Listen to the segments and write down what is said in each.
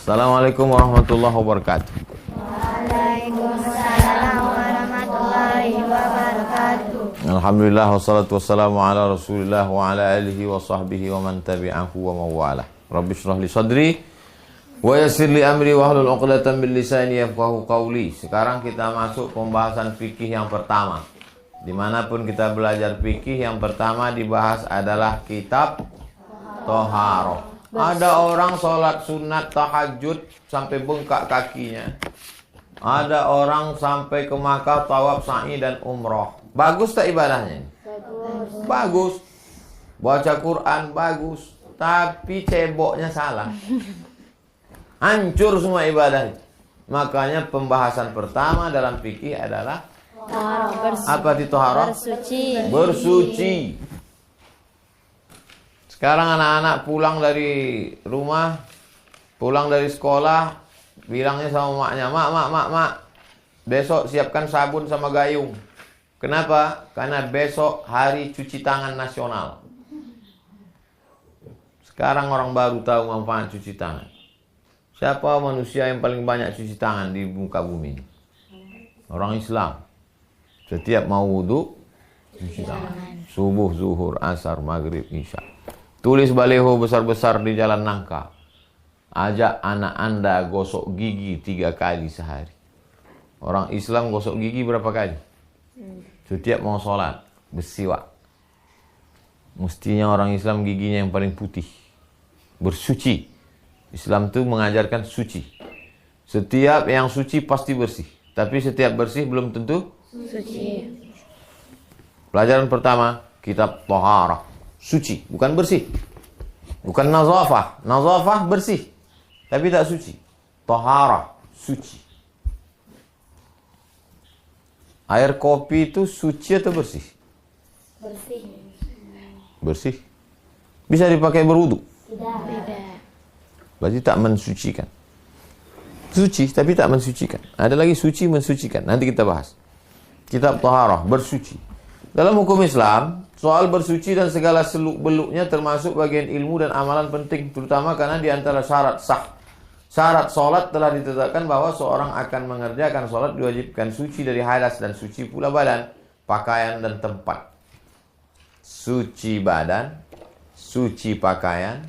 Assalamualaikum warahmatullahi wabarakatuh. Waalaikumsalam warahmatullahi wabarakatuh. Alhamdulillah wassalatu wassalamu ala Rasulillah wa ala alihi wa sahbihi wa man tabi'ahu wa mawalah. Rabbi shrah li sadri wa yassir li amri wa hlul 'uqdatam min lisani yafqahu qawli. Sekarang kita masuk pembahasan fikih yang pertama. Dimanapun kita belajar fikih, yang pertama dibahas adalah kitab Toharoh. Ada orang sholat sunat tahajud sampai bengkak kakinya. Ada orang sampai ke Makkah tawaf sa'i dan umroh. Bagus tak ibadahnya? Bagus. Baca Quran bagus, tapi ceboknya salah. Hancur semua ibadah. Makanya pembahasan pertama dalam fikih adalah apa di toharoh? Bersuci. Sekarang anak-anak pulang dari rumah, pulang dari sekolah, bilangnya sama maknya, mak, besok siapkan sabun sama gayung. Kenapa? Karena besok hari cuci tangan nasional. Sekarang orang baru tahu manfaat cuci tangan. Siapa manusia yang paling banyak cuci tangan di muka bumi? Orang Islam. Setiap mau wudu, cuci tangan. Subuh, zuhur, asar, maghrib, isya. Tulis baliho besar-besar di jalan nangka. Ajak anak anda gosok gigi 3 kali sehari. Orang Islam gosok gigi berapa kali? Setiap mau sholat, bersiwak. Mestinya orang Islam giginya yang paling putih. Bersuci. Islam itu mengajarkan suci. Setiap yang suci pasti bersih. Tapi setiap bersih belum tentu suci. Pelajaran pertama, kitab Toharah. Suci, bukan bersih. Bukan nazafah. Nazafah bersih, tapi tak suci. Toharah, suci. Air kopi itu suci atau bersih? Bersih. Bersih. Bisa dipakai berwudu? Tidak. Berarti tak mensucikan. Suci, tapi tak mensucikan. Ada lagi suci, mensucikan. Nanti kita bahas. Kitab Toharah, bersuci. Dalam hukum Islam, soal bersuci dan segala seluk-beluknya termasuk bagian ilmu dan amalan penting, terutama karena di antara syarat sah. Syarat solat telah ditetapkan bahwa seorang akan mengerjakan solat diwajibkan suci dari hadas dan suci pula badan, pakaian dan tempat. Suci badan, suci pakaian,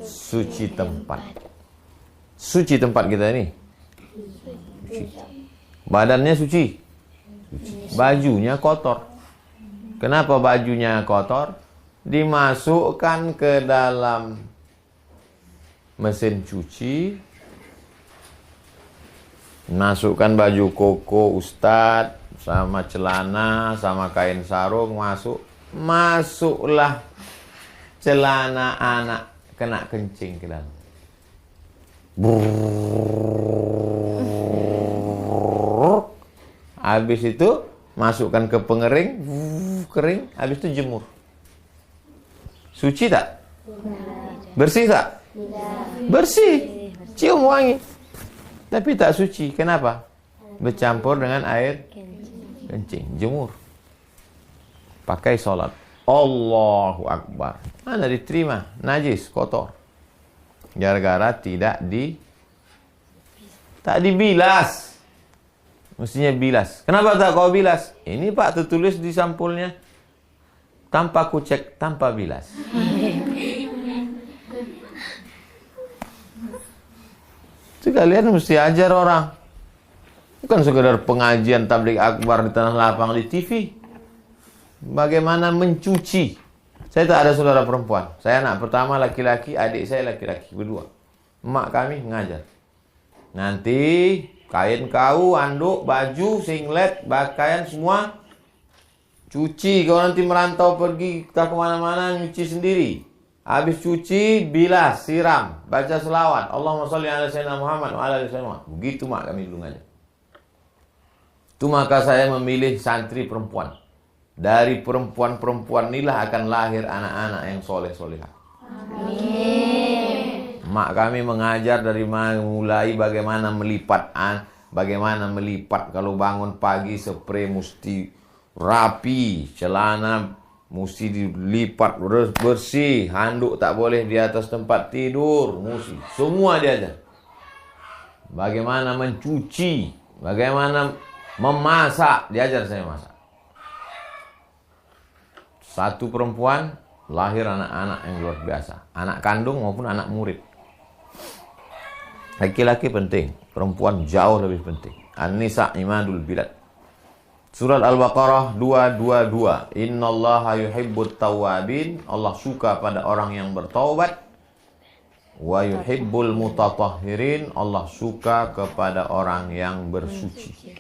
suci tempat. Suci tempat kita ini. Suci. Badannya suci. Bajunya kotor. Kenapa bajunya kotor? Dimasukkan ke dalam mesin cuci. Masukkan baju koko ustadz, sama celana, sama kain sarung masuk. Masuklah celana anak kena kencing ke dalam. Habis itu masukkan ke pengering, kering, habis itu jemur. Suci tak? Bersih tak? Bersih. Cium wangi. Tapi tak suci. Kenapa? Bercampur dengan air kencing. Jemur. Pakai sholat. Allahu Akbar. Mana diterima? Najis, kotor. Gara-gara tak dibilas. Mestinya bilas. Kenapa tak kau bilas? Ini Pak tertulis di sampulnya. Tanpa kucek, tanpa bilas. Itu kalian mesti ajar orang. Bukan sekedar pengajian tabligh akbar di tanah lapang di TV. Bagaimana mencuci. Saya tak ada saudara perempuan. Saya anak pertama laki-laki, adik saya laki-laki. Berdua. Emak kami mengajar. Nanti kain kau, anduk, baju, singlet, pakaian semua cuci. Kau nanti merantau pergi kita kemana-mana nyuci sendiri. Habis cuci, bilas, siram, baca selawat. Allahumma sholli ala sayyidina Muhammad wa ala alihi wasallam. Begitu mak kami dulu ngajar. Itu maka saya memilih santri perempuan. Dari perempuan-perempuan inilah akan lahir anak-anak yang soleh-solehah. Amin. Mak kami mengajar dari mulai bagaimana melipat kalau bangun pagi spray mesti rapi, celana mesti dilipat bersih, handuk tak boleh di atas tempat tidur, mesti semua diajar. bagaimana mencuci, bagaimana memasak. Diajar saya masak. Satu perempuan, lahir anak-anak yang luar biasa. Anak kandung maupun anak murid. Laki-laki penting, perempuan jauh lebih penting. An-Nisa imadul bilad. Surat Al-Baqarah 222. Innallaha yuhibbut tawwabin. Allah suka pada orang yang bertaubat. Wa yuhibbul mutatahhirin. Allah suka kepada orang yang bersuci.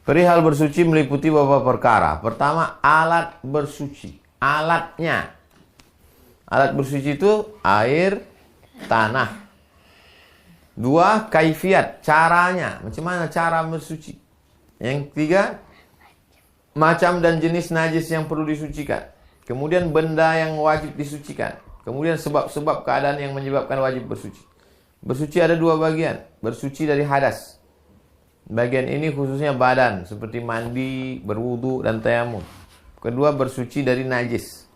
Perihal bersuci meliputi beberapa perkara. Pertama, alat bersuci. Alatnya. Alat bersuci itu air, tanah. Dua, kaifiat, caranya. Macam mana cara bersuci. Yang ketiga, macam dan jenis najis yang perlu disucikan. Kemudian benda yang wajib disucikan. Kemudian sebab-sebab keadaan yang menyebabkan wajib bersuci. Bersuci ada dua bagian. Bersuci dari hadas. Bagian ini khususnya badan, seperti mandi, berwudu, dan tayamum. Kedua, bersuci dari najis.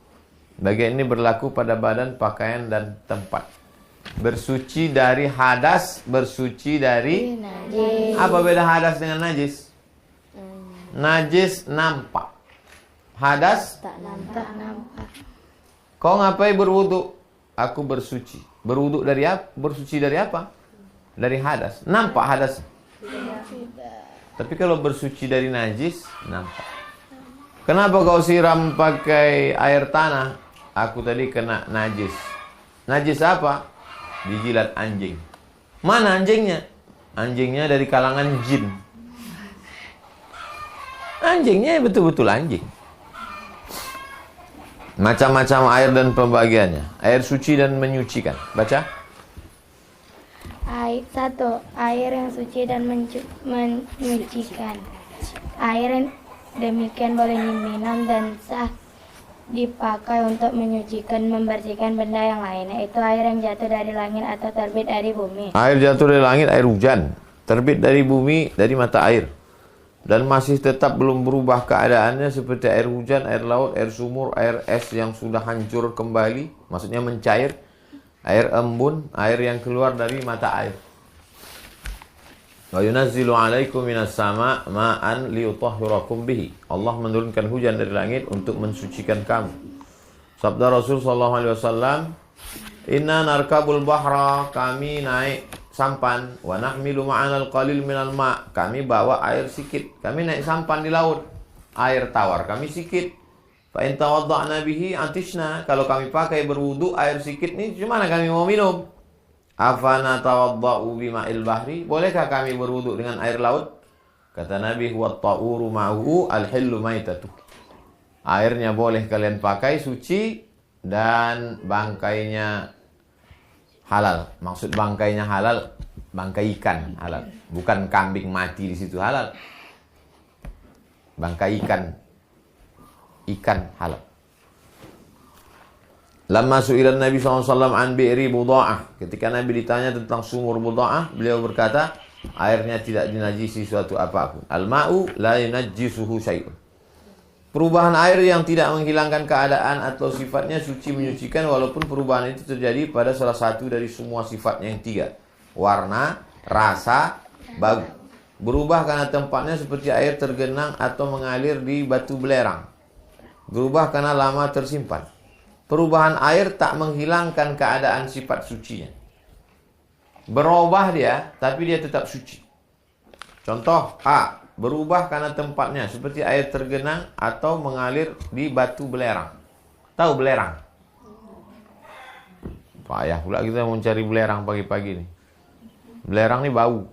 Bagian ini berlaku pada badan, pakaian, dan tempat. Bersuci dari hadas, bersuci dari najis. Apa beda hadas dengan najis? Najis nampak. Hadas Tak nampak. kau ngapain berwudu? Aku bersuci. Berwudu dari apa? Bersuci dari apa? Dari hadas. Nampak hadas. Tapi kalau bersuci dari najis, nampak. Kenapa kau siram pakai air tanah? Aku tadi kena najis. Najis apa? Dijilat anjing. Mana anjingnya? Anjingnya dari kalangan jin. Anjingnya betul-betul anjing. Macam-macam air dan pembagiannya. Air suci dan menyucikan. Baca. Satu, air yang suci dan menyucikan. Air yang demikian boleh diminum dan sah dipakai untuk menyucikan, membersihkan benda yang lainnya. Itu air yang jatuh dari langit atau terbit dari bumi. Air jatuh dari langit, air hujan. Terbit dari bumi, dari mata air. Dan masih tetap belum berubah keadaannya seperti air hujan, air laut, air sumur, air es yang sudah hancur kembali. Maksudnya mencair. Air embun, air yang keluar dari mata air. Wa yunazzilu 'alaikum minas sama' ma'an liyutahhirakum bihi. Allah menurunkan hujan dari langit untuk mensucikan kamu. Sabda Rasul sallallahu alaihi wasallam, "Inna narkabul bahra," kami naik sampan, "wa nahmilu ma'anal qalil minal ma'," kami bawa air sikit. Kami naik sampan di laut, air tawar kami sikit. Fa in tawadda'na bihi atishna, kalau kami pakai berwudu air sikit ni gimana kami mau minum? Afana tawadda'u bima'il bahri, bolehkah kami berwudu dengan air laut? Kata Nabi, huwa ta'uru ma'uhu al-hillu maitatu. Airnya boleh kalian pakai suci dan bangkainya halal. Maksud bangkainya halal, bangkai ikan halal. Bukan kambing mati di situ halal. Bangkai ikan halal. Lamma su'ila Nabi SAW an bi'ri Buda'ah. Ketika Nabi ditanya tentang sumur Buda'ah, beliau berkata, airnya tidak dinajisi suatu apapun. Al-ma'u la yunajjisuhu syai'un. Perubahan air yang tidak menghilangkan keadaan atau sifatnya suci menyucikan, walaupun perubahan itu terjadi pada salah satu dari semua sifatnya yang tiga. Warna, rasa, bau. Berubah karena tempatnya seperti air tergenang atau mengalir di batu belerang. Berubah karena lama tersimpan. Perubahan air tak menghilangkan keadaan sifat sucinya. Berubah dia, tapi dia tetap suci. Contoh A, berubah karena tempatnya seperti air tergenang atau mengalir di batu belerang. Tahu belerang? Payah pula kita mau cari belerang pagi-pagi nih. Belerang nih bau.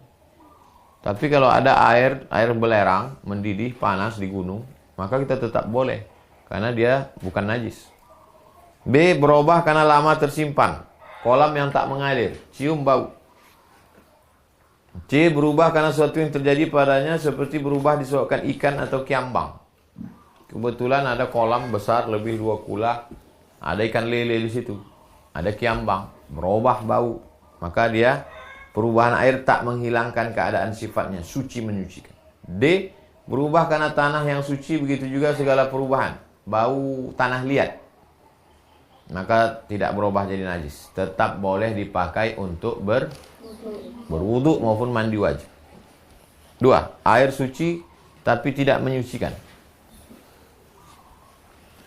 Tapi kalau ada air belerang mendidih panas di gunung, maka kita tetap boleh karena dia bukan najis. B, berubah karena lama tersimpan. Kolam yang tak mengalir, cium bau. C, berubah karena sesuatu yang terjadi padanya seperti berubah disebabkan ikan atau kiambang. Kebetulan ada kolam besar lebih 2 kula, ada ikan lele di situ, ada kiambang, berubah bau. Maka dia perubahan air tak menghilangkan keadaan sifatnya, suci menyucikan. D, berubah karena tanah yang suci, begitu juga segala perubahan. Bau tanah liat, maka tidak berubah jadi najis, tetap boleh dipakai untuk Berwudu maupun mandi wajib. 2. Air suci tapi tidak menyucikan.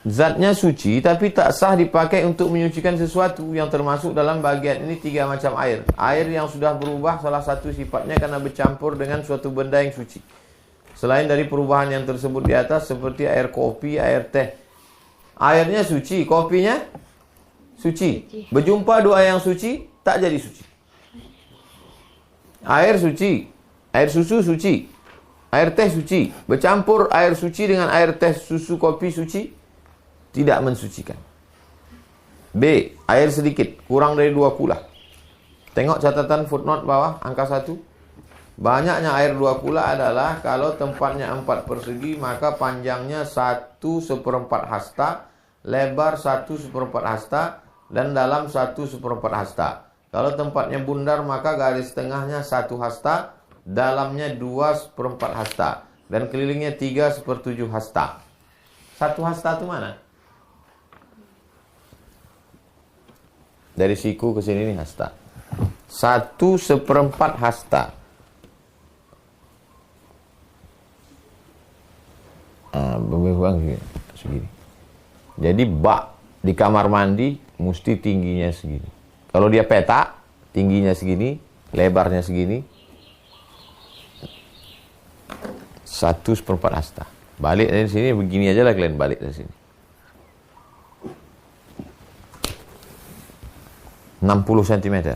Zatnya suci tapi tak sah dipakai untuk menyucikan sesuatu, yang termasuk dalam bagian ini 3 macam air. Air yang sudah berubah salah satu sifatnya karena bercampur dengan suatu benda yang suci. Selain dari perubahan yang tersebut di atas, seperti air kopi, air teh. Airnya suci, kopinya suci. Berjumpa 2 yang suci, tak jadi suci. Air suci, air susu suci, air teh suci. Bercampur air suci dengan air teh, susu, kopi suci, tidak mensucikan. B. Air sedikit, kurang dari 2 kula. Tengok catatan footnote bawah, angka 1. Banyaknya air 2 kula adalah kalau tempatnya 4 persegi, maka panjangnya 1/4 hasta, lebar 1/4 hasta, dan dalam 1/4 hasta. Kalau tempatnya bundar, maka garis tengahnya 1 hasta, dalamnya 2/4 hasta, dan kelilingnya 3/7 hasta. 1 hasta itu mana? Dari siku ke sini nih hasta. 1/4 hasta. Lebih kurang segini. Jadi bak di kamar mandi mesti tingginya segini. Kalau dia petak, tingginya segini, lebarnya segini. 1/4 hasta. Balik dari sini begini aja lah kalian balik dari sini. 60 cm.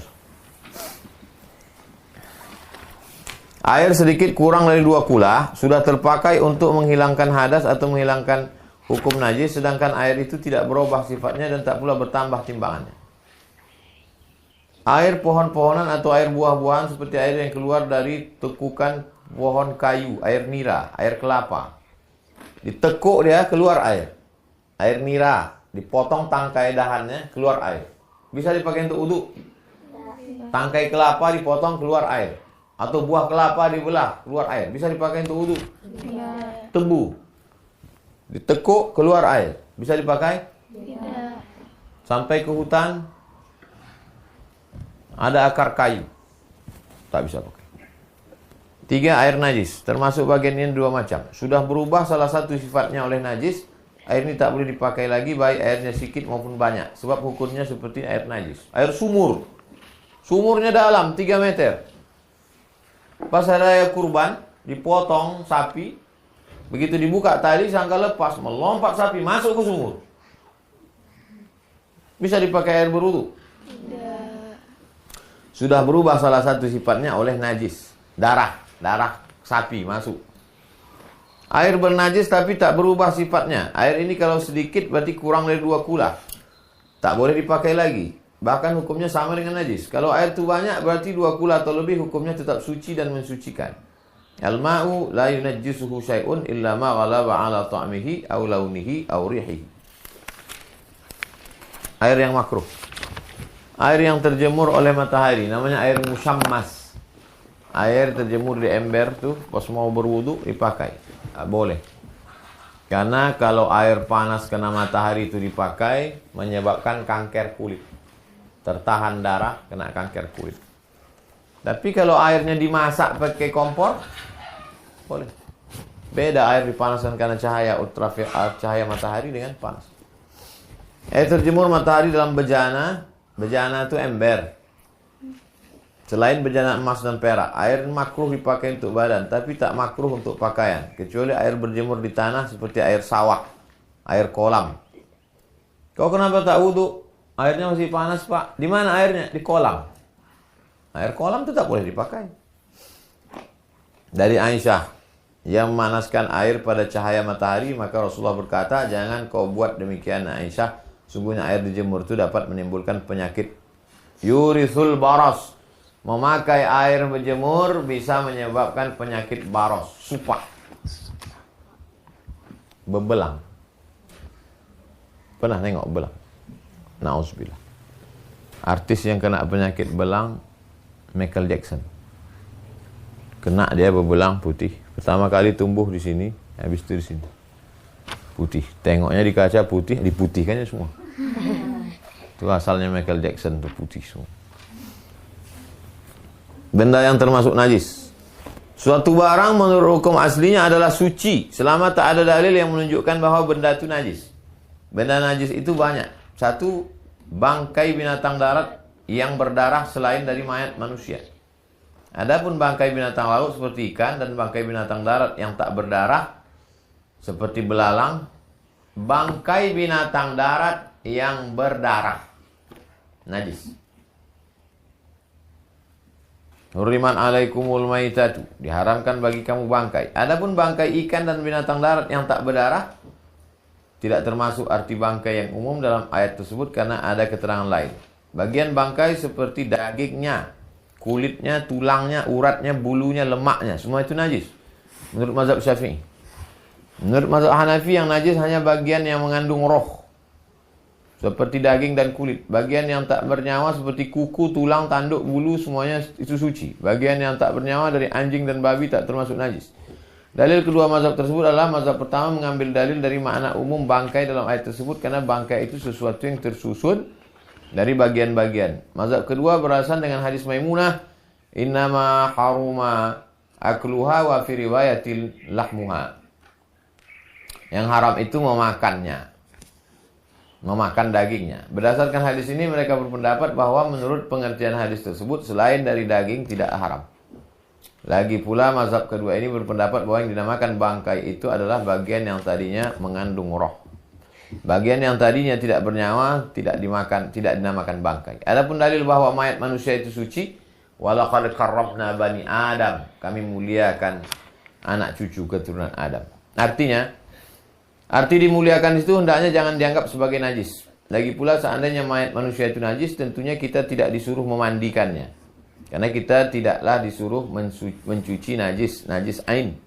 Air sedikit kurang dari 2 kula sudah terpakai untuk menghilangkan hadas atau menghilangkan hukum najis, sedangkan air itu tidak berubah sifatnya dan tak pula bertambah timbangannya. Air pohon-pohonan atau air buah-buahan seperti air yang keluar dari tekukan pohon kayu, air nira, air kelapa. Ditekuk dia keluar air. Air nira, dipotong tangkai dahannya keluar air. Bisa dipakai untuk wudu. Tangkai kelapa dipotong keluar air. Atau buah kelapa dibelah keluar air. Bisa dipakai untuk wudu. Tebu ditekuk keluar air. Bisa dipakai? Sampai ke hutan ada akar kayu, tak bisa pakai. 3. Air najis, termasuk bagian ini 2 macam. Sudah berubah salah satu sifatnya oleh najis, air ini tak boleh dipakai lagi, baik airnya sedikit maupun banyak, sebab hukumnya seperti air najis. Air sumur, sumurnya dalam 3 meter. Pas ada raya kurban, dipotong sapi, begitu dibuka tali sangka lepas, melompat sapi masuk ke sumur. Bisa dipakai air berwudu? Sudah berubah salah satu sifatnya oleh najis, darah sapi masuk. Air bernajis tapi tak berubah sifatnya. Air ini kalau sedikit berarti kurang dari 2 kula, tak boleh dipakai lagi. Bahkan hukumnya sama dengan najis. Kalau air itu banyak berarti 2 kula atau lebih, hukumnya tetap suci dan mensucikan. Al-ma'u la yunajjisuhu syai'un illa ma ghalaba ala ta'mihi aw launihi aw rihihi. Air yang makruh. Air yang terjemur oleh matahari namanya air musyammas. Air terjemur di ember tuh pas mau berwudu dipakai. Tak boleh. Karena kalau air panas kena matahari itu dipakai menyebabkan kanker kulit. Tertahan darah, kena kanker kulit. Tapi kalau airnya dimasak pakai kompor, boleh. Beda air dipanaskan karena cahaya ultraviolet, cahaya matahari dengan panas. Air terjemur matahari dalam bejana. Bejana itu ember. Selain bejana emas dan perak, air makruh dipakai untuk badan, tapi tak makruh untuk pakaian, kecuali air berjemur di tanah seperti air sawah, air kolam. Kau kenapa tak wudu? Airnya masih panas, Pak. Di mana airnya? Di kolam. Air kolam itu tak boleh dipakai. Dari Aisyah yang memanaskan air pada cahaya matahari, maka Rasulullah berkata, jangan kau buat demikian Aisyah. Sungguhnya air dijemur itu dapat menimbulkan penyakit yurisul baros. Memakai air berjemur bisa menyebabkan penyakit baros, supak, bebelang. Pernah tengok belang? Nauzubillah. Artis yang kena penyakit belang, Michael Jackson. Kena dia bebelang putih. Pertama kali tumbuh di sini, habis itu di sini. Putih. Tengoknya di kaca putih, diputihkannya semua. Itu asalnya Michael Jackson tuh putih semua. benda yang termasuk najis. Suatu barang menurut hukum aslinya adalah suci selama tak ada dalil yang menunjukkan bahwa benda itu najis. Benda najis itu banyak. Satu, bangkai binatang darat yang berdarah selain dari mayat manusia. Adapun bangkai binatang laut seperti ikan dan bangkai binatang darat yang tak berdarah seperti belalang, bangkai binatang darat yang berdarah najis. Hurriman alaikumul maitatu, diharamkan bagi kamu bangkai. Adapun bangkai ikan dan binatang darat yang tak berdarah tidak termasuk arti bangkai yang umum dalam ayat tersebut karena ada keterangan lain. Bagian bangkai seperti dagingnya, kulitnya, tulangnya, uratnya, bulunya, lemaknya, semua itu najis menurut mazhab Syafi'i. Menurut mazhab Hanafi yang najis hanya bagian yang mengandung roh seperti daging dan kulit. Bagian yang tak bernyawa seperti kuku, tulang, tanduk, bulu, semuanya itu suci. Bagian yang tak bernyawa dari anjing dan babi tak termasuk najis. Dalil kedua mazhab tersebut adalah mazhab pertama mengambil dalil dari makna umum bangkai dalam ayat tersebut karena bangkai itu sesuatu yang tersusun dari bagian-bagian. Mazhab kedua beralasan dengan hadis Maimunah, innama haruma akluha wa fi riwayatil lahmuha. Yang haram itu memakannya, memakan dagingnya. Berdasarkan hadis ini mereka berpendapat bahwa menurut pengertian hadis tersebut selain dari daging tidak haram. Lagi pula mazhab kedua ini berpendapat bahwa yang dinamakan bangkai itu adalah bagian yang tadinya mengandung roh. Bagian yang tadinya tidak bernyawa tidak dinamakan bangkai. Adapun dalil bahwa mayat manusia itu suci, walaqad karramna bani Adam, kami muliakan anak cucu keturunan Adam. Artinya arti dimuliakan itu hendaknya jangan dianggap sebagai najis. Lagi pula seandainya mayat manusia itu najis, tentunya kita tidak disuruh memandikannya. Karena kita tidaklah disuruh mencuci najis ain.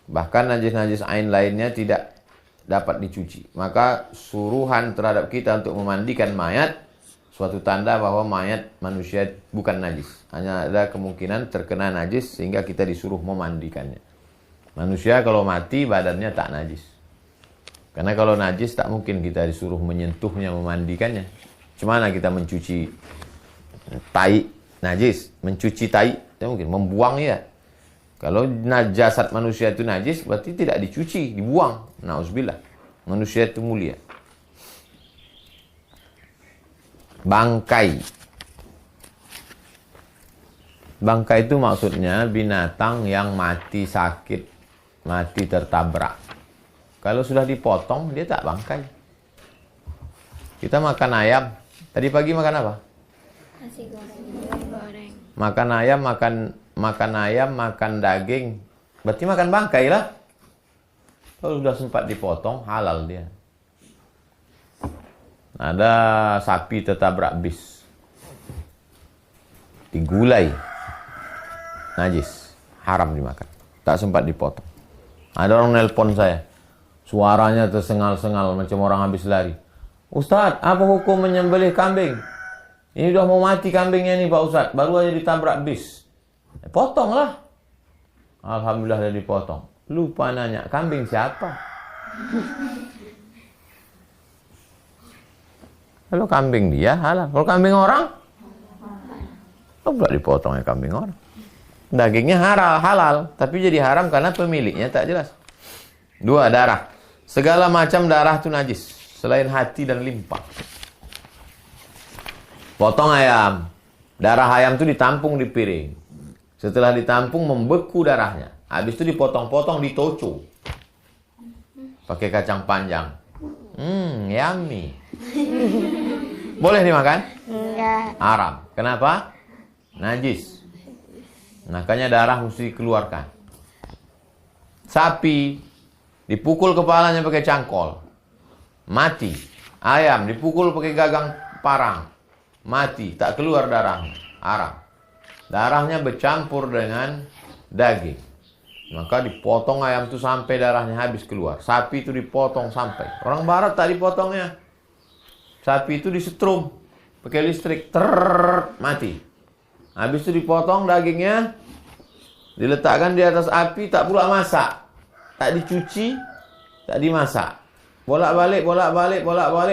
Bahkan najis ain lainnya tidak dapat dicuci. Maka suruhan terhadap kita untuk memandikan mayat suatu tanda bahwa mayat manusia bukan najis. Hanya ada kemungkinan terkena najis sehingga kita disuruh memandikannya. Manusia kalau mati badannya tak najis. Karena kalau najis tak mungkin kita disuruh menyentuhnya, memandikannya. Cemana kita mencuci tai najis, mencuci tai, tak mungkin, membuang ya. Kalau jasad manusia itu najis berarti tidak dicuci, dibuang. Nauzubillah. Manusia itu mulia. Bangkai. Bangkai itu maksudnya binatang yang mati sakit, mati tertabrak. Kalau sudah dipotong, dia tak bangkai. Kita makan ayam. Tadi pagi makan apa? Nasi goreng. Makan ayam, makan daging. Berarti makan bangkai lah. Kalau sudah sempat dipotong, halal dia. Ada sapi tertabrak bis. Digulai. Najis. Haram dimakan. Tak sempat dipotong. Ada orang nelpon saya. Suaranya tersengal-sengal macam orang habis lari. Ustaz, apa hukum menyembelih kambing? Ini udah mau mati kambingnya nih Pak Ustaz. Baru aja ditabrak bis. Potonglah. Alhamdulillah dia dipotong. Lupa nanya, kambing siapa? Kalau kambing dia halal. Kalau kambing orang? Kok pula dipotongnya kambing orang? Dagingnya halal. Tapi jadi haram karena pemiliknya tak jelas. 2. Darah. Segala macam darah itu najis, selain hati dan limpa. Potong ayam. Darah ayam itu ditampung di piring. Setelah ditampung, membeku darahnya. Habis itu dipotong-potong, ditoco. Pakai kacang panjang. Yummy. Boleh dimakan? Enggak. Haram. Kenapa? Najis. Makanya darah mesti dikeluarkan. Sapi dipukul kepalanya pakai cangkol, mati. Ayam dipukul pakai gagang parang, mati. Tak keluar darahnya, haram. Darahnya bercampur dengan daging. Maka dipotong ayam itu sampai darahnya habis keluar. Sapi itu dipotong sampai. Orang barat tak dipotongnya. Sapi itu disetrum pakai listrik, mati. Habis itu dipotong dagingnya, diletakkan di atas api, tak pula masak. Tak dicuci, tak dimasak. Bolak-balik,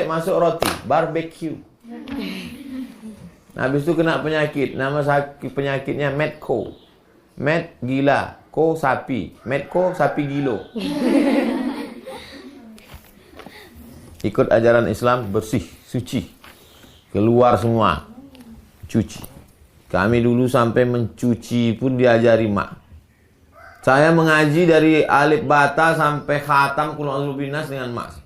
masuk roti. Barbecue. Nah, habis itu kena penyakit. Nama sakit penyakitnya Medco. Med gila, ko sapi. Medco sapi gilo. Ikut ajaran Islam bersih, suci. Keluar semua. Cuci. Kami dulu sampai mencuci pun diajari mak. Saya mengaji dari alif bata sampai khatam Qul a'udzu binnas dengan mak.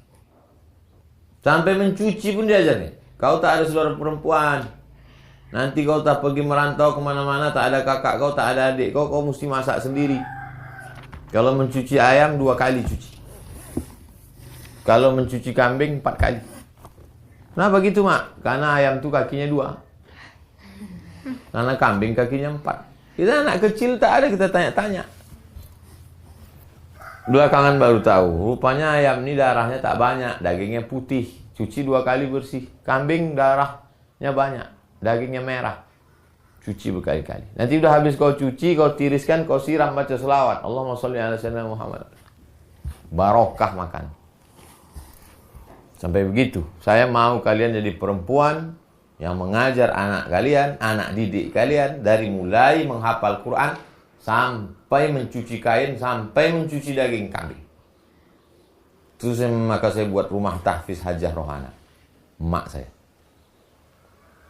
Sampai mencuci pun diajari. Kau tak ada saudara perempuan. Nanti kau tak pergi merantau kemana-mana, tak ada kakak kau, tak ada adik kau mesti masak sendiri. Kalau mencuci ayam 2 kali cuci. Kalau mencuci kambing 4 kali. Kenapa gitu mak? Karena ayam tu kakinya 2. Karena kambing kakinya 4. Kita anak kecil tak ada kita tanya-tanya. Belakangan baru tahu, rupanya ayam ni darahnya tak banyak, dagingnya putih. Cuci 2 kali bersih. Kambing darahnya banyak. Dagingnya merah. Cuci berkali-kali. Nanti udah habis kau cuci, kau tiriskan, kau siram baca selawat. Allahumma sholli ala sayyidina Muhammad. Barokah makan. Sampai begitu. Saya mau kalian jadi perempuan yang mengajar anak kalian, anak didik kalian dari mulai menghafal Quran sampai mencuci kain, sampai mencuci daging kambing. Terus maka saya buat rumah tahfiz Hajah Rohana. Emak saya.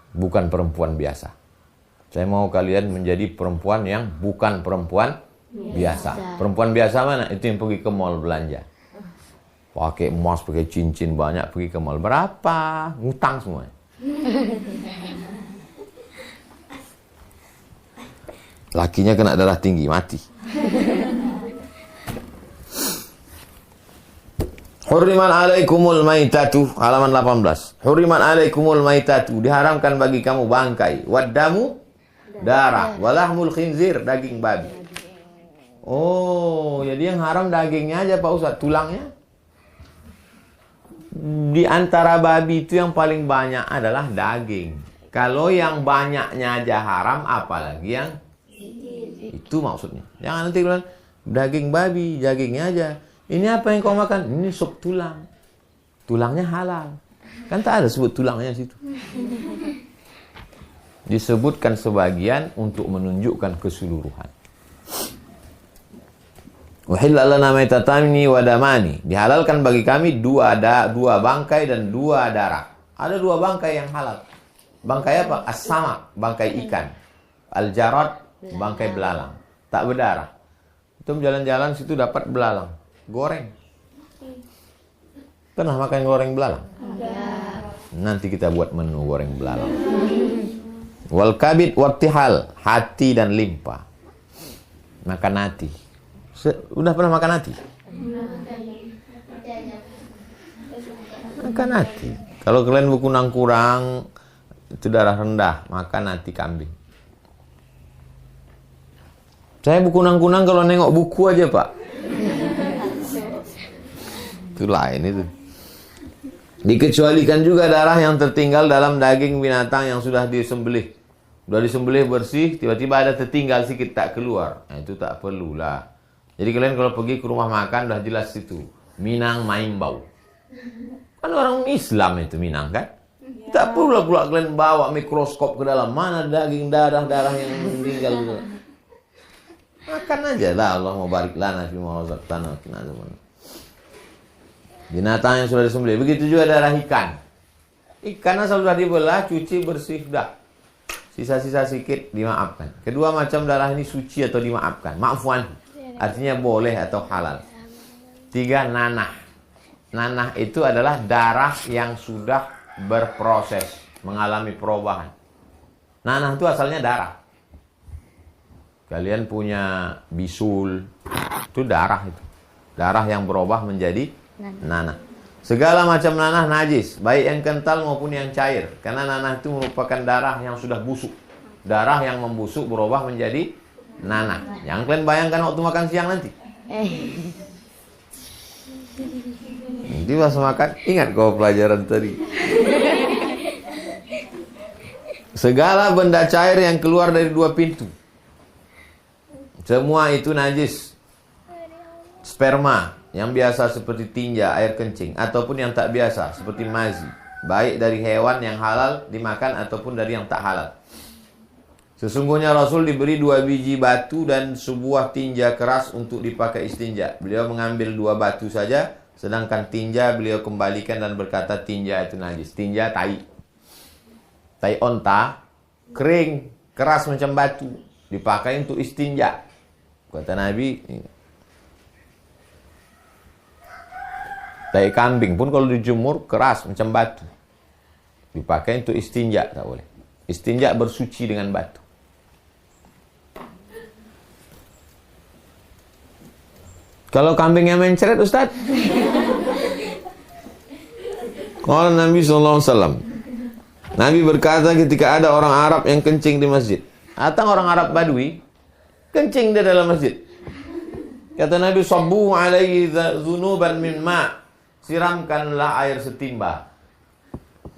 Bukan perempuan biasa. Saya mau kalian menjadi perempuan yang bukan perempuan biasa. Perempuan biasa mana? Itu yang pergi ke mall belanja. Pakai emas, pakai cincin banyak, pergi ke mall. Berapa? Ngutang semua. Lakinya kena darah tinggi, mati. Hurriman alaikumul maitatu, halaman 18. Hurriman alaikumul maitatu, diharamkan bagi kamu bangkai. Waddamu, darah. Walahmul khinzir, daging babi. Oh, jadi yang haram dagingnya aja Pak Ustaz, tulangnya. Di antara babi itu yang paling banyak adalah daging. Kalau yang banyaknya aja haram, apalagi yang itu maksudnya. Jangan nanti bilang daging babi, dagingnya aja. Ini apa yang kau makan? Ini sup tulang. Tulangnya halal. Kan tak ada sebut tulangnya situ. Disebutkan sebagian untuk menunjukkan keseluruhan. Uhilla lana maitatani wa damani. Dihalalkan bagi kami dua bangkai dan 2 darah. Ada 2 bangkai yang halal. Bangkai apa? As-samak, bangkai ikan. Al-jarad, bangkai belalang. Tak berdarah. Itu jalan-jalan situ dapat belalang. Goreng. Pernah makan goreng belalang? Enggak. Nanti kita buat menu goreng belalang. Wal kabid wattihal, hati dan limpa. Makan hati. Udah pernah makan hati? Makan hati. Kalau kalian kurang itu darah rendah, makan hati kambing. Saya kunang-kunang kalau nengok buku aja Pak. Itu lain itu. Dikecualikan juga darah yang tertinggal dalam daging binatang yang sudah disembelih. Sudah disembelih bersih, tiba-tiba ada tertinggal sedikit tak keluar. Nah, itu tak perlulah. Jadi kalian kalau pergi ke rumah makan sudah jelas itu. Minang Maimbau. Kan orang Islam itu Minang kan? Tak perlu pula kalian bawa mikroskop ke dalam. Mana daging darah-darah yang meninggal. Makan aja lah. Allah mau barik lana fi ma razaqtana. Binatang yang sudah disembelih. Begitu juga darah ikan. Ikan asal sudah dibelah, cuci, bersih, sudah. Sisa-sisa sedikit dimaafkan. Kedua macam darah ini suci atau dimaafkan. Ma'fuan. Artinya boleh atau halal. 3, nanah. Nanah itu adalah darah yang sudah berproses, mengalami perubahan. Nanah itu asalnya darah. Kalian punya bisul, itu darah itu. Darah yang berubah menjadi nanah. Segala macam nanah najis, baik yang kental maupun yang cair. Karena nanah itu merupakan darah yang sudah busuk. Darah yang membusuk berubah menjadi nanah. Yang kalian bayangkan waktu makan siang nanti. Nanti pas makan, ingat kau pelajaran tadi. Segala benda cair yang keluar dari 2 pintu. Semua itu najis. Sperma yang biasa seperti tinja, air kencing, ataupun yang tak biasa seperti mazi, baik dari hewan yang halal dimakan ataupun dari yang tak halal. Sesungguhnya Rasul diberi 2 biji batu dan sebuah tinja keras untuk dipakai istinja. Beliau mengambil 2 batu saja, sedangkan tinja beliau kembalikan dan berkata tinja itu najis. Tinja tai onta, kering, keras macam batu, dipakai untuk istinja. Kata Nabi, tai kambing pun kalau dijemur keras macam batu, dipakai untuk istinja, tak boleh. Istinja bersuci dengan batu. Kalau kambingnya mencret, Ustaz? Kalau Nabi SAW, Nabi berkata ketika ada orang Arab yang kencing di masjid, datang orang Arab Badui, kencing di dalam masjid. Kata Nabi, sabbu alaihi dzunuban min ma', siramkanlah air setimba.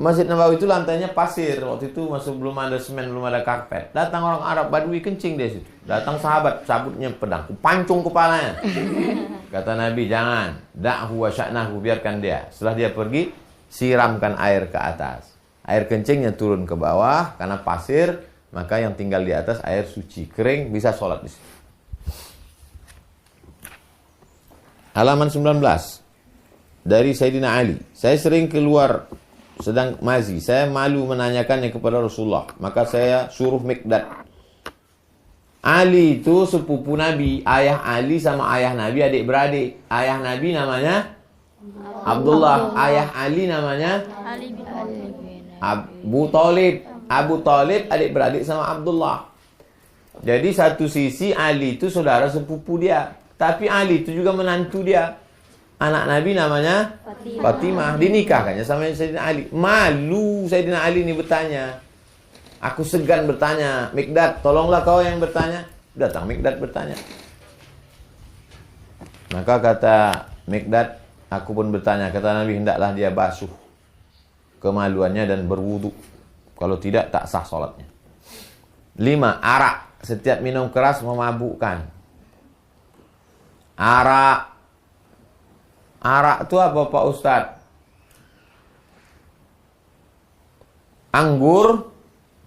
Masjid Nabawi itu lantainya pasir. Waktu itu masih belum ada semen, belum ada karpet. Datang orang Arab Badui kencing di situ. Datang sahabat, sabutnya pedang, pancung kepalanya. Kata Nabi, jangan, da'hu wa sya'nahu, biarkan dia. Setelah dia pergi, siramkan air ke atas. Air kencingnya turun ke bawah karena pasir, maka yang tinggal di atas air suci, kering, bisa sholat di situ. Halaman 19 dari Sayyidina Ali. Saya sering keluar sedang mazi, saya malu menanyakannya kepada Rasulullah, maka saya suruh Miqdad. Ali itu sepupu Nabi. Ayah Ali sama ayah Nabi adik-beradik. Ayah Nabi namanya Abdullah, ayah Ali namanya Abu Talib. Abu Talib adik-beradik sama Abdullah. Jadi satu sisi Ali itu saudara sepupu dia, tapi Ali itu juga menantu dia. Anak Nabi namanya Fatimah, dinikahkannya sama Sayyidina Ali. Malu Sayyidina Ali ini bertanya. Aku segan bertanya, Miqdad, tolonglah kau yang bertanya. Datang Miqdad bertanya. Maka kata Miqdad, aku pun bertanya. Kata Nabi, hendaklah dia basuh kemaluannya dan berwudu. Kalau tidak, tak sah sholatnya. 5. Arak. Setiap minum keras memabukkan. Arak itu apa Pak Ustadz? Anggur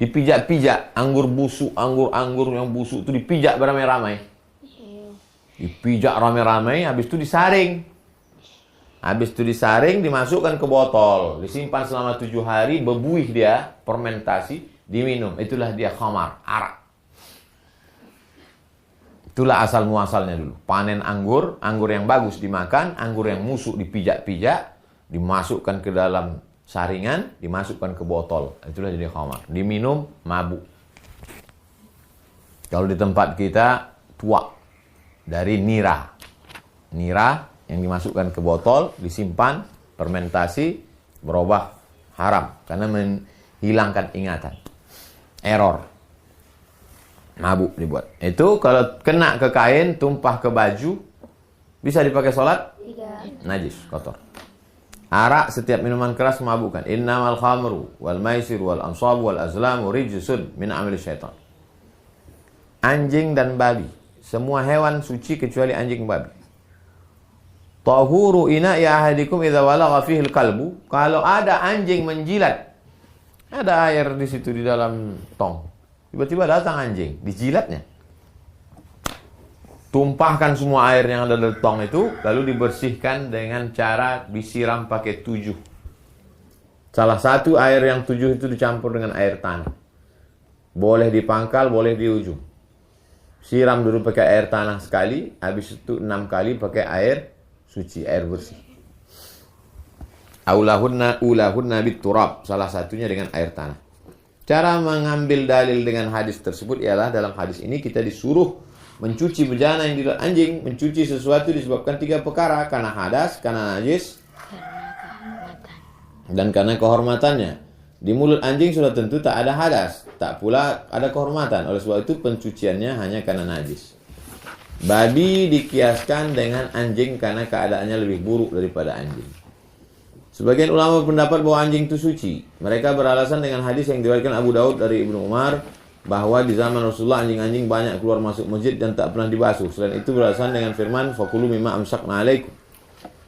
dipijak-pijak. Anggur busuk, anggur yang busuk itu dipijak beramai-ramai. Dipijak ramai-ramai, habis itu disaring. Habis itu disaring, dimasukkan ke botol. Disimpan selama 7 hari, berbuih dia, fermentasi, diminum. Itulah dia khamar, arak. Itulah asal muasalnya dulu. Panen anggur yang bagus dimakan, anggur yang busuk dipijak-pijak, dimasukkan ke dalam saringan, dimasukkan ke botol. Itulah jadi khamar. Diminum, mabuk. Kalau di tempat kita, tuak. Dari nira. Nira yang dimasukkan ke botol, disimpan, fermentasi, berubah haram. Karena menghilangkan ingatan. Error. Mabuk dibuat. Itu kalau kena ke kain, tumpah ke baju, bisa dipakai sholat? Tidak. Najis, kotor. Arak, setiap minuman keras memabukkan. Innamal khamru wal maisir wal ansabu wal azlamu rijsun min amali syaitan. Anjing dan babi, semua hewan suci kecuali anjing babi. Tahuru ina'i ahadikum idza walagha fihi al-kalbu. Kalau ada anjing menjilat, ada air di situ di dalam tong. Tiba-tiba datang anjing, dijilatnya. Tumpahkan semua air yang ada di tong itu, lalu dibersihkan dengan cara disiram pakai 7. Salah satu air yang 7 itu dicampur dengan air tanah. Boleh di pangkal, boleh di ujung. Siram dulu pakai air tanah sekali, habis itu 6 kali pakai air suci, air bersih. Ulahunna biturab, salah satunya dengan air tanah. Cara mengambil dalil dengan hadis tersebut ialah dalam hadis ini kita disuruh mencuci bejana yang di dalam anjing, mencuci sesuatu disebabkan 3 perkara, karena hadas, karena najis, dan karena kehormatannya. Di mulut anjing sudah tentu tak ada hadas, tak pula ada kehormatan. Oleh sebab itu pencuciannya hanya karena najis. Babi dikiaskan dengan anjing karena keadaannya lebih buruk daripada anjing. Sebagian ulama berpendapat bahwa anjing itu suci. Mereka beralasan dengan hadis yang diriwayatkan Abu Daud dari Ibnu Umar, bahwa di zaman Rasulullah anjing-anjing banyak keluar masuk masjid dan tak pernah dibasuh. Selain itu beralasan dengan firman, "Fakulu mimma amsakna alaikum."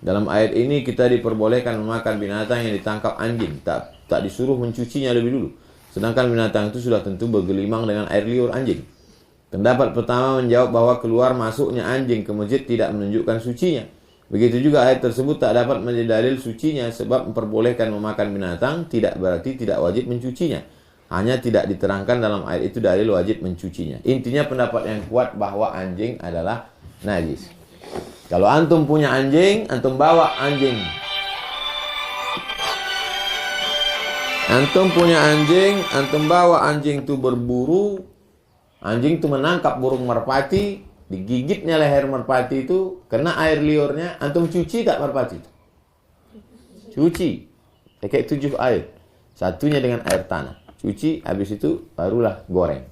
Dalam ayat ini kita diperbolehkan memakan binatang yang ditangkap anjing, tak disuruh mencucinya lebih dulu. Sedangkan binatang itu sudah tentu bergelimang dengan air liur anjing. Pendapat pertama menjawab bahwa keluar masuknya anjing ke masjid tidak menunjukkan sucinya. Begitu juga ayat tersebut tak dapat menjadi dalil sucinya, sebab memperbolehkan memakan binatang tidak berarti tidak wajib mencucinya. Hanya tidak diterangkan dalam ayat itu dalil wajib mencucinya. Intinya pendapat yang kuat bahwa anjing adalah najis. Kalau antum punya anjing, antum bawa anjing. Antum punya anjing, antum bawa anjing itu berburu. Anjing itu menangkap burung merpati, digigitnya leher merpati itu, kena air liurnya, antum cuci tak merpati itu? Cuci. Pakai 7 air. Satunya dengan air tanah. Cuci, habis itu barulah goreng.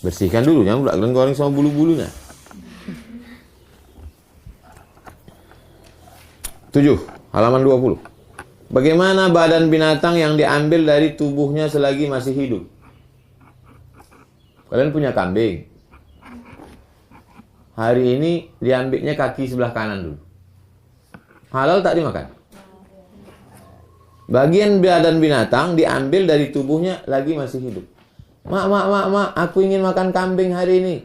Bersihkan dulu, jangan pula goreng sama bulu-bulunya. 7. Halaman 20. Bagaimana badan binatang yang diambil dari tubuhnya selagi masih hidup? Kalian punya kambing. Hari ini diambilnya kaki sebelah kanan dulu. Halal tak dimakan? Bagian badan binatang diambil dari tubuhnya lagi masih hidup. Mak, aku ingin makan kambing hari ini.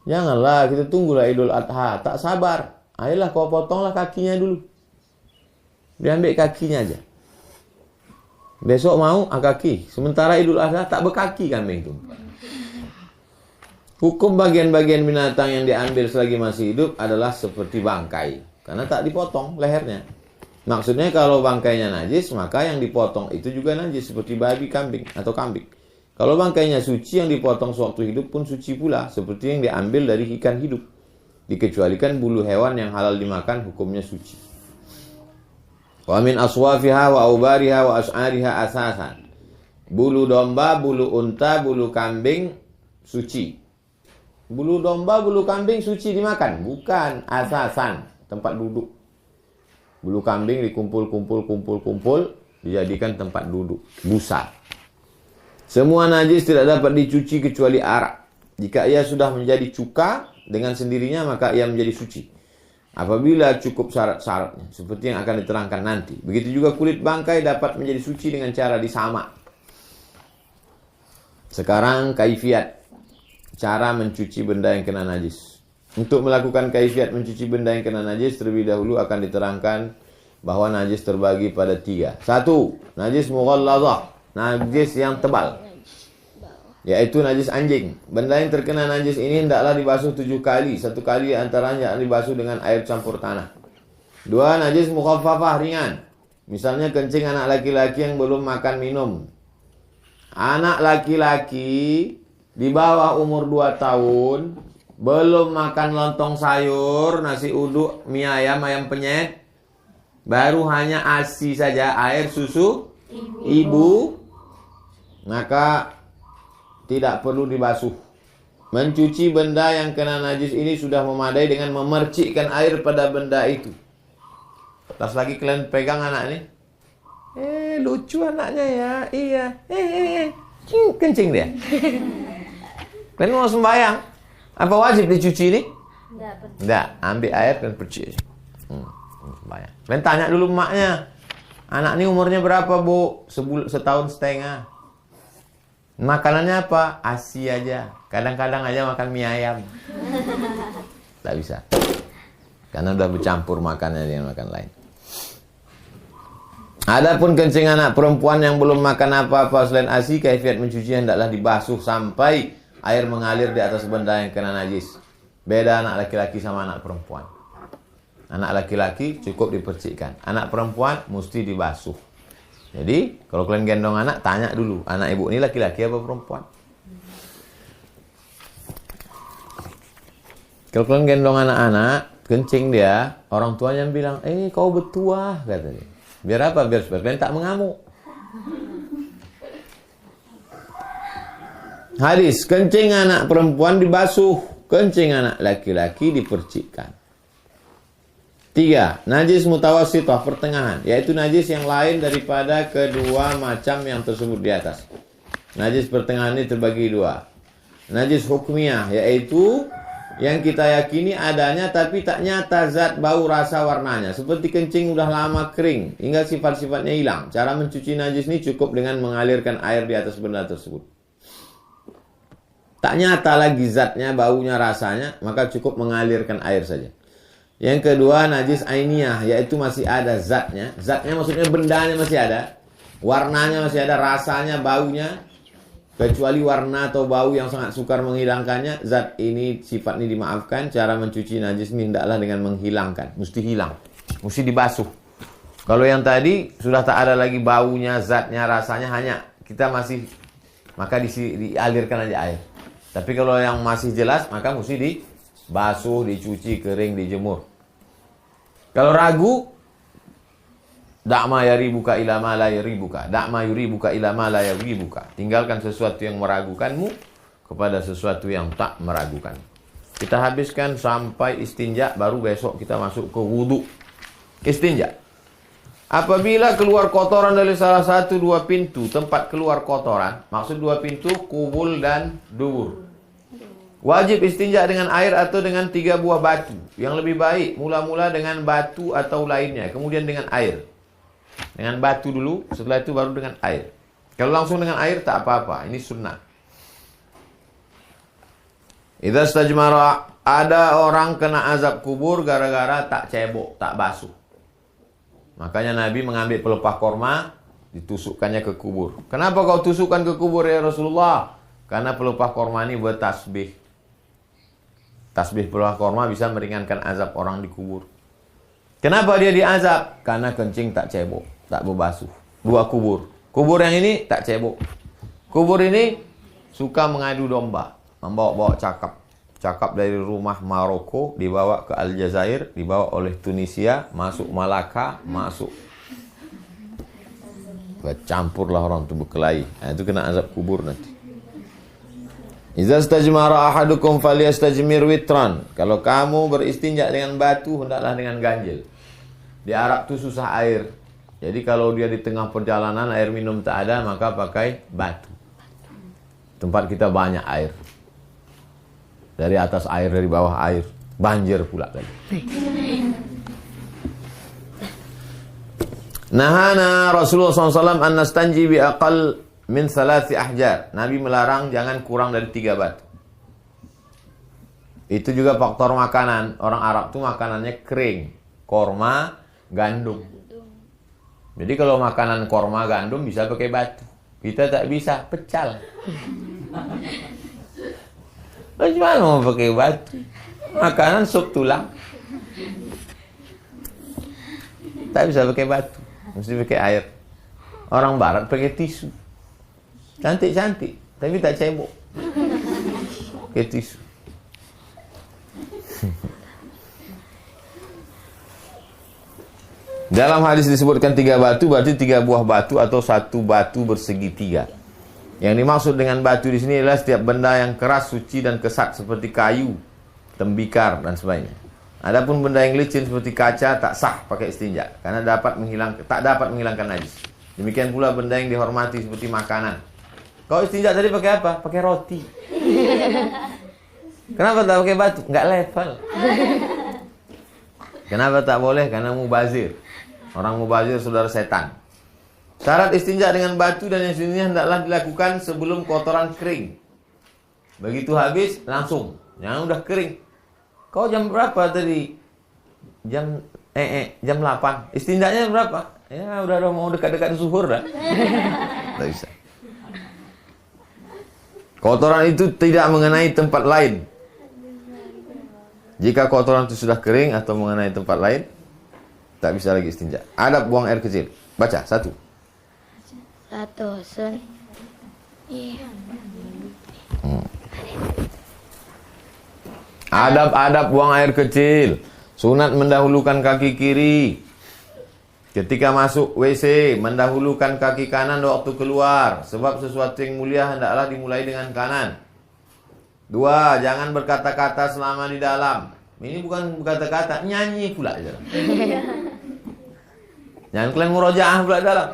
Janganlah, kita tunggulah Idul Adha. Tak sabar. Ayolah kau potonglah kakinya dulu. Diambil kakinya aja. Besok mau kaki. Sementara Idul Adha tak berkaki kambing itu. Hukum bagian-bagian binatang yang diambil selagi masih hidup adalah seperti bangkai. Karena tak dipotong lehernya. Maksudnya kalau bangkainya najis, maka yang dipotong itu juga najis. Seperti babi, kambing atau kambing. Kalau bangkainya suci, yang dipotong sewaktu hidup pun suci pula. Seperti yang diambil dari ikan hidup. Dikecualikan bulu hewan yang halal dimakan, hukumnya suci. Wa min aswafiha wa aubariha wa as'ariha asasan. Bulu domba, bulu unta, bulu kambing suci. Bulu domba, bulu kambing suci dimakan? Bukan, asasan, tempat duduk. Bulu kambing dikumpul, dijadikan tempat duduk, busa. Semua najis tidak dapat dicuci kecuali arak. Jika ia sudah menjadi cuka dengan sendirinya, maka ia menjadi suci. Apabila cukup syarat-syaratnya, seperti yang akan diterangkan nanti. Begitu juga kulit bangkai dapat menjadi suci dengan cara disamak. Sekarang kaifiat, cara mencuci benda yang kena najis. Untuk melakukan kaifiat mencuci benda yang kena najis, terlebih dahulu akan diterangkan bahwa najis terbagi pada 3. 1. Najis mughallazah, najis yang tebal, yaitu najis anjing. Benda yang terkena najis ini hendaklah dibasuh 7 kali. 1 kali antaranya dibasuh dengan air campur tanah. 2. Najis mukhaffafah, ringan. Misalnya kencing anak laki-laki yang belum makan minum. Anak laki-laki di bawah umur 2 tahun, belum makan lontong sayur, nasi uduk, mie ayam, ayam penyet, baru hanya ASI saja, air susu ibu, maka tidak perlu dibasuh. Mencuci benda yang kena najis ini sudah memadai dengan memercikkan air pada benda itu. Tas lagi kalian pegang anak ini. Lucu anaknya ya. Iya. Kencing dia. Kalian mau sembahyang, apa wajib dicuci ini? Tidak. Ambil air dan percik aja. Sembahyang. Kalian tanya dulu emaknya. Anak ini umurnya berapa, Bu? Setahun setengah. Makanannya apa? ASI aja. Kadang-kadang aja makan mie ayam. Tak bisa. Karena udah bercampur makannya dengan makan lain. Adapun kencing anak perempuan yang belum makan apa-apa selain ASI, kaifiat mencuci hendaklah dibasuh sampai air mengalir di atas benda yang kena najis. Beda anak laki-laki sama anak perempuan. Anak laki-laki cukup dipercikkan. Anak perempuan mesti dibasuh. Jadi, kalau kalian gendong anak, tanya dulu. Anak ibu ini laki-laki apa perempuan? Kalau kalian gendong anak-anak, kencing dia, orang tuanya bilang, kau bertuah, katanya. Biar apa? Biar kalian tak mengamuk. Hadis, kencing anak perempuan dibasuh, kencing anak laki-laki dipercikkan. 3. Najis mutawassithah, pertengahan, yaitu najis yang lain daripada kedua macam yang tersebut di atas. Najis pertengahan ini terbagi 2. Najis hukmiyah, yaitu yang kita yakini adanya tapi tak nyata zat, bau, rasa, warnanya. Seperti kencing udah lama kering hingga sifat-sifatnya hilang. Cara mencuci najis ini cukup dengan mengalirkan air di atas benda tersebut. Tak nyata lagi zatnya, baunya, rasanya, maka cukup mengalirkan air saja. Yang kedua, najis ainiyah, yaitu masih ada zatnya. Zatnya maksudnya bendanya masih ada, warnanya masih ada, rasanya, baunya. Kecuali warna atau bau yang sangat sukar menghilangkannya, zat ini, sifat ini dimaafkan. Cara mencuci najis ini hendaklah dengan menghilangkan. Mesti hilang, mesti dibasuh. Kalau yang tadi sudah tak ada lagi baunya, zatnya, rasanya, hanya kita masih, maka dialirkan aja air. Tapi kalau yang masih jelas, maka mesti dibasuh, dicuci, kering, dijemur. Kalau ragu, da'ma yaribuka ila ma la yaribuka. Da'ma yuribuka ila ma la yaribuka. Tinggalkan sesuatu yang meragukanmu kepada sesuatu yang tak meragukan. Kita habiskan sampai istinja, baru besok kita masuk ke wudu. Istinja. Apabila keluar kotoran dari salah satu dua pintu tempat keluar kotoran, maksud dua pintu, kubul dan dubur. Wajib istinja dengan air atau dengan 3 buah batu. Yang lebih baik mula-mula dengan batu atau lainnya, kemudian dengan air. Dengan batu dulu, setelah itu baru dengan air. Kalau langsung dengan air tak apa-apa, ini sunnah. Idza stajmara, ada orang kena azab kubur gara-gara tak cebok, tak basuh. Makanya Nabi mengambil pelepah korma, ditusukkannya ke kubur. Kenapa kau tusukkan ke kubur ya Rasulullah? Karena pelepah korma ini bertasbih. Tasbih pelepah korma bisa meringankan azab orang di kubur. Kenapa dia diazab? Karena kencing tak cebok, tak berbasuh. 2 kubur. Kubur yang ini tak cebok. Kubur ini suka mengadu domba, membawa-bawa cakap. Cakap dari rumah Maroko dibawa ke Aljazair, dibawa oleh Tunisia, masuk Malaka, masuk. Bercampurlah orang itu berkelahi. Nah, itu kena azab kubur nanti. Idza stajmara ahadukum falyastajmir witran. Kalau kamu beristinja dengan batu, hendaklah dengan ganjil. Di Arab tuh susah air. Jadi kalau dia di tengah perjalanan air minum tak ada, maka pakai batu. Tempat kita banyak air. Dari atas air, dari bawah air. Banjir pula tadi. Nahana Rasulullah SAW an nastanji bi aqal min 3 ahjar. Nabi melarang jangan kurang dari 3 batu. Itu juga faktor makanan. Orang Arab tuh makanannya kering. Korma, gandum. Jadi kalau makanan korma gandum bisa pakai batu. Kita tak bisa, pecal. Bagaimana mau pakai batu? Makanan sup tulang. Tak bisa pakai batu, mesti pakai air. Orang barat pakai tisu. Cantik-cantik, tapi tak cebok. Pakai tisu. Dalam hadis disebutkan 3 batu, berarti 3 buah batu atau 1 batu bersegi 3. Yang dimaksud dengan batu di sini adalah setiap benda yang keras, suci dan kesat seperti kayu, tembikar dan sebagainya. Adapun benda yang licin seperti kaca tak sah pakai istinja karena tak dapat menghilangkan najis. Demikian pula benda yang dihormati seperti makanan. Kau istinja tadi pakai apa? Pakai roti. Kenapa tak pakai batu? Enggak level. Kenapa tak boleh? Karena mubazir. Orang mubazir saudara setan. Syarat istinja dengan batu dan yang sejenisnya hendaklah dilakukan sebelum kotoran kering. Begitu habis langsung, jangan udah kering. Kau jam berapa tadi? Jam 8. Istinjanya berapa? Ya udah mau dekat-dekat zuhur dah. Tak bisa. Kotoran itu tidak mengenai tempat lain. Jika kotoran itu sudah kering atau mengenai tempat lain, tak bisa lagi istinja. Adab buang air kecil. Baca 1. Iya. Adab-adab buang air kecil. Sunat mendahulukan kaki kiri. Ketika masuk WC, mendahulukan kaki kanan waktu keluar. Sebab sesuatu yang mulia hendaklah dimulai dengan kanan. 2. Jangan berkata-kata selama di dalam. Ini bukan berkata-kata, nyanyi pula. Jangan kalian murojaah pula dalam.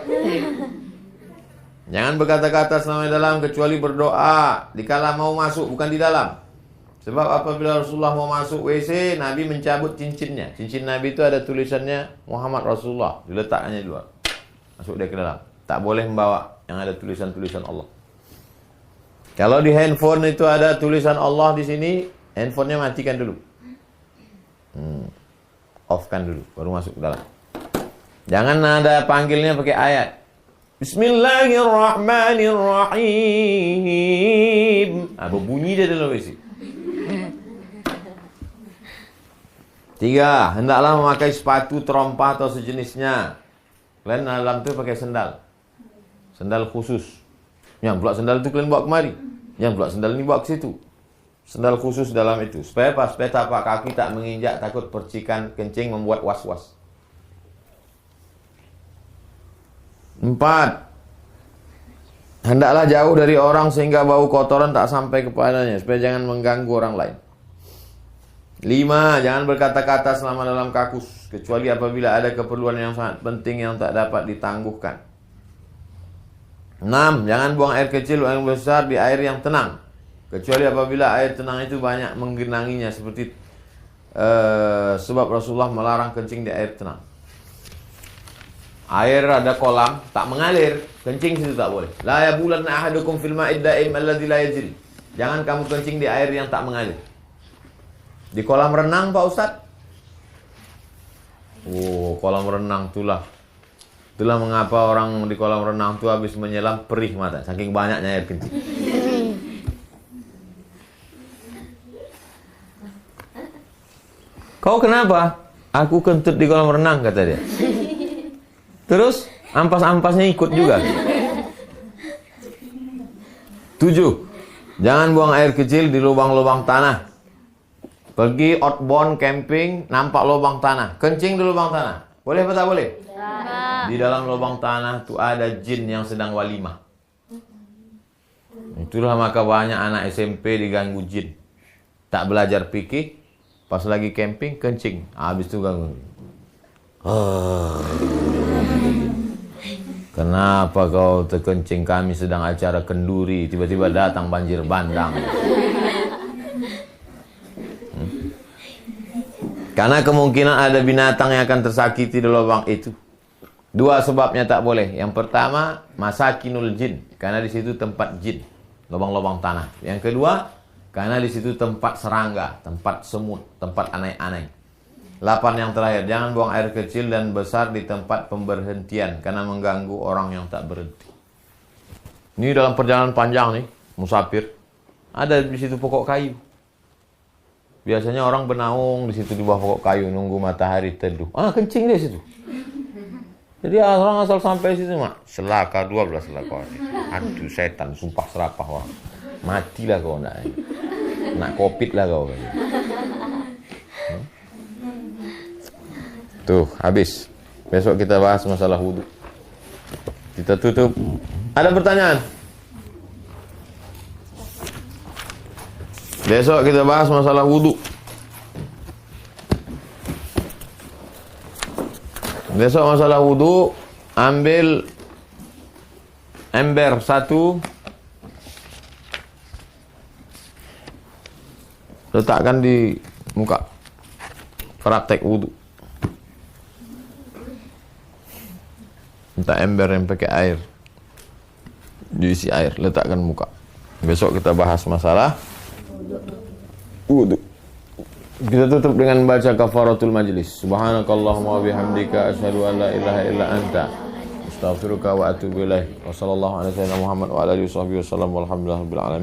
Jangan berkata-kata selama di dalam kecuali berdoa dikala mau masuk, bukan di dalam. Sebab apabila Rasulullah mau masuk WC, Nabi mencabut cincinnya. Cincin Nabi itu ada tulisannya Muhammad Rasulullah, diletakkannya di luar. Masuk dia ke dalam. Tak boleh membawa yang ada tulisan-tulisan Allah. Kalau di handphone itu ada tulisan Allah di sini, handphonenya matikan dulu. Off-kan dulu, baru masuk ke dalam. Jangan ada panggilnya pakai ayat. Bismillahirrahmanirrahim. Berbunyi dia dalam WC. 3. Hendaklah memakai sepatu terompah atau sejenisnya. Kalian dalam itu pakai sendal. Sendal khusus. Yang pula sendal itu kalian bawa kemari. Yang pula sendal ini bawa ke situ. Sendal khusus dalam itu. Supaya apa? Supaya tapak kaki tak menginjak, takut percikan kencing membuat was-was. 4. Hendaklah jauh dari orang sehingga bau kotoran tak sampai kepadanya, supaya jangan mengganggu orang lain. 5. Jangan berkata-kata selama dalam kakus, kecuali apabila ada keperluan yang sangat penting yang tak dapat ditangguhkan. 6. Jangan buang air kecil atau air besar di air yang tenang, kecuali apabila air tenang itu banyak menggenanginya, seperti sebab Rasulullah melarang kencing di air tenang. Air ada kolam, tak mengalir, kencing situ tak boleh. La yabulanna ahadukum fil ma'id da'im alladzi la yajri. Jangan kamu kencing di air yang tak mengalir. Di kolam renang, Pak Ustaz? Kolam renang itulah mengapa orang di kolam renang itu habis menyelam perih mata, saking banyaknya air kencing. Kau kenapa? Aku kentut di kolam renang, kata dia. Terus ampas-ampasnya ikut juga. 7. Jangan buang air kecil di lubang-lubang tanah. Pergi outbound camping, nampak lubang tanah, kencing di lubang tanah. Boleh apa tak boleh? Di dalam lubang tanah itu ada jin yang sedang walimah. Itulah maka banyak anak SMP diganggu jin. Tak belajar fikih, pas lagi camping kencing, habis itu ganggu. Kenapa kau terkencing, kami sedang acara kenduri, tiba-tiba datang banjir bandang. Karena kemungkinan ada binatang yang akan tersakiti di lubang itu. 2 sebabnya tak boleh. Yang pertama, masakinul jin, karena di situ tempat jin, lubang-lubang tanah. Yang kedua, karena di situ tempat serangga, tempat semut, tempat aneh-aneh. 8 yang terakhir, jangan buang air kecil dan besar di tempat pemberhentian, karena mengganggu orang yang tak berhenti. Ini dalam perjalanan panjang nih, musafir, ada di situ pokok kayu. Biasanya orang bernaung di situ di bawah pokok kayu nunggu matahari teduh. Kencing di situ. Jadi orang asal sampai situ, selaka 12 selaka. Aduh setan, sumpah serapah orang. Matilah kau nak covid lah kau. Tuh, habis. Besok kita bahas masalah wudu. Kita tutup. Ada pertanyaan? Besok kita bahas masalah wudu. Besok masalah wudu, ambil ember 1, letakkan di muka, praktek wudu. Minta ember yang pakai air, diisi air, letakkan muka. Besok kita bahas masalah wudu. Kita tutup dengan baca kafaratul majlis. Subhanakallahumma wa bihamdika asyhadu an la ilaha illa anta astaghfiruka wa atubu ilaik. Wassallallahu ala sayyidina Muhammad wa ala alihi wasallam walhamdulillahi rabbil alamin.